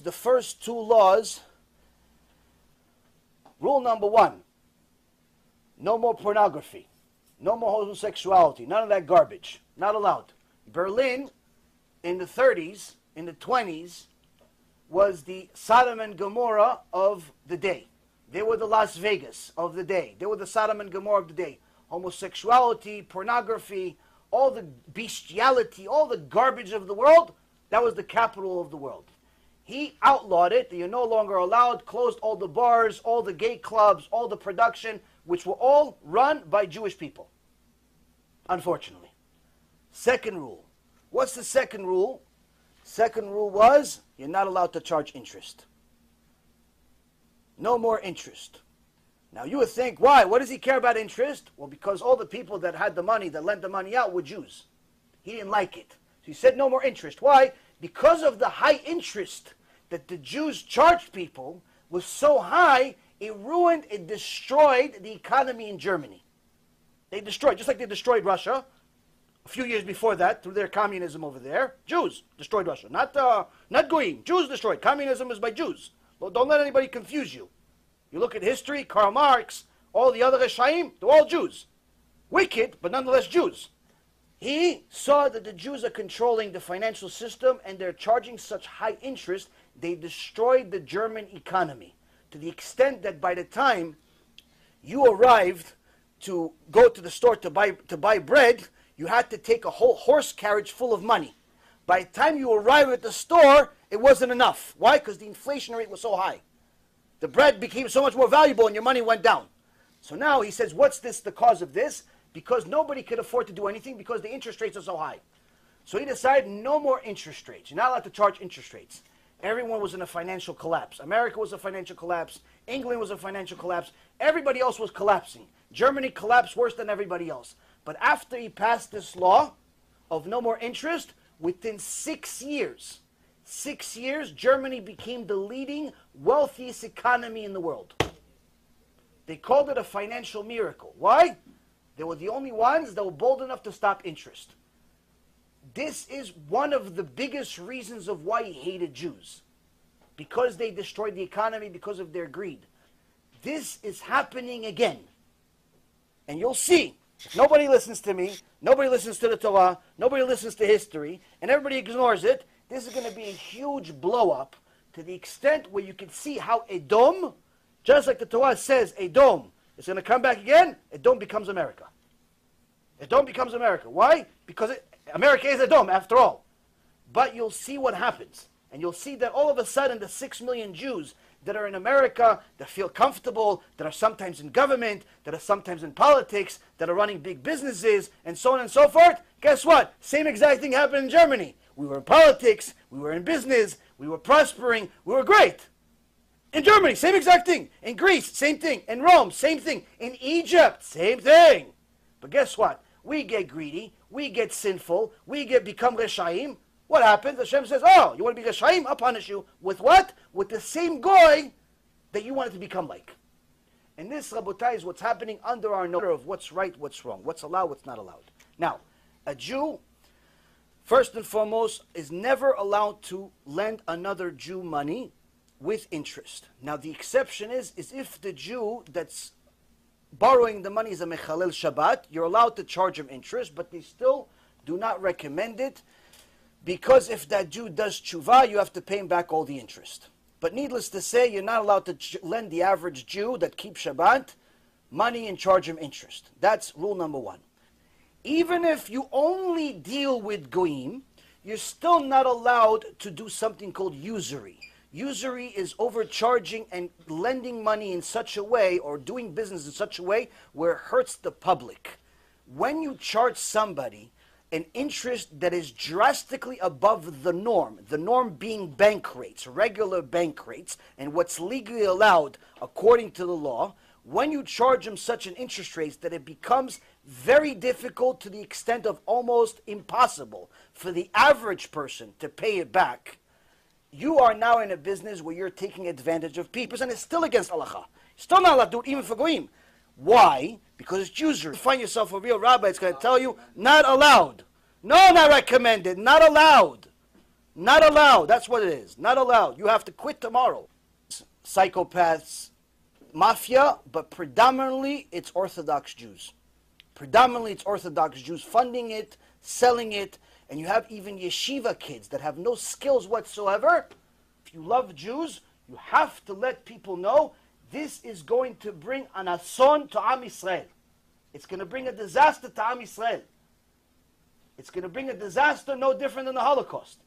the first two laws. Rule number one, no more pornography, no more homosexuality, none of that garbage, not allowed. Berlin in the 30s, in the 20s, was the Sodom and Gomorrah of the day. They were the Las Vegas of the day. They were the Sodom and Gomorrah of the day. Homosexuality, pornography, all the bestiality, all the garbage of the world, that was the capital of the world. He outlawed it. You're no longer allowed, closed all the bars, all the gay clubs, all the production, which were all run by Jewish people, unfortunately. Second rule. What's the second rule? Second rule was, you're not allowed to charge interest. No more interest. Now you would think, why? What does he care about interest? Well, because all the people that had the money, that lent the money out, were Jews. He didn't like it. So he said no more interest. Why? Because of the high interest that the Jews charged people was so high, it ruined, it destroyed the economy in Germany. They destroyed, just like they destroyed Russia a few years before that through their communism over there. Jews destroyed Russia, not Goyim. Jews destroyed. Communism is by Jews. Well, don't let anybody confuse you. You look at history, Karl Marx, all the other Reshaim, they're all Jews. Wicked, but nonetheless Jews. He saw that the Jews are controlling the financial system and they're charging such high interest, they destroyed the German economy to the extent that by the time you arrived to go to the store to buy bread, you had to take a whole horse carriage full of money. By the time you arrived at the store, it wasn't enough. Why? Because the inflation rate was so high. The bread became so much more valuable and your money went down. So now he says, what's this, the cause of this? Because nobody could afford to do anything because the interest rates are so high. So he decided no more interest rates. You're not allowed to charge interest rates. Everyone was in a financial collapse. America was a financial collapse. England was a financial collapse. Everybody else was collapsing. Germany collapsed worse than everybody else. But after he passed this law of no more interest, within 6 years, Germany became the leading, wealthiest economy in the world. They called it a financial miracle. Why? They were the only ones that were bold enough to stop interest. This is one of the biggest reasons of why he hated Jews. Because they destroyed the economy because of their greed. This is happening again. And you'll see, if nobody listens to me, nobody listens to the Torah, nobody listens to history, and everybody ignores it, this is going to be a huge blow-up to the extent where you can see how Edom, just like the Torah says, Edom is going to come back again, Edom becomes America. Edom becomes America. Why? Because America is Edom, after all. But you'll see what happens. And you'll see that all of a sudden the 6 million Jews that are in America, that feel comfortable, that are sometimes in government, that are sometimes in politics, that are running big businesses, and so on and so forth, guess what? Same exact thing happened in Germany. We were in politics, we were in business, we were prospering, we were great. In Germany, same exact thing. In Greece, same thing. In Rome, same thing. In Egypt, same thing. But guess what? We get greedy, we get sinful, we become Reshaim. What happens? Hashem says, oh, you want to be Reshaim? I'll punish you. With what? With the same goy that you wanted to become like. And this, Rabotai, is what's happening under our note of what's right, what's wrong, what's allowed, what's not allowed. Now, a Jew, first and foremost, is never allowed to lend another Jew money with interest. Now, the exception is if the Jew that's borrowing the money is a mechalel Shabbat, you're allowed to charge him interest, but they still do not recommend it, because if that Jew does tshuva, you have to pay him back all the interest. But needless to say, you're not allowed to lend the average Jew that keeps Shabbat money and charge him interest. That's rule number one. Even if you only deal with goyim, you're still not allowed to do something called usury. Usury is overcharging and lending money in such a way, or doing business in such a way where it hurts the public. When you charge somebody an interest that is drastically above the norm being bank rates, regular bank rates, and what's legally allowed according to the law, when you charge them such an interest rate that it becomes very difficult to the extent of almost impossible for the average person to pay it back, you are now in a business where you're taking advantage of people, and it's still against halacha. Still not allowed to do it even for goyim. Why? Because it's usury. You find yourself a real rabbi, it's going to tell you, not allowed. No, not recommended, not allowed. Not allowed. That's what it is. Not allowed. You have to quit tomorrow. Psychopaths, mafia, but predominantly it's Orthodox Jews. Predominantly it's Orthodox Jews funding it, selling it, and you have even yeshiva kids that have no skills whatsoever. If you love Jews, you have to let people know this is going to bring an ason to Am Yisrael. It's going to bring a disaster to Am Yisrael. It's going to bring a disaster no different than the Holocaust.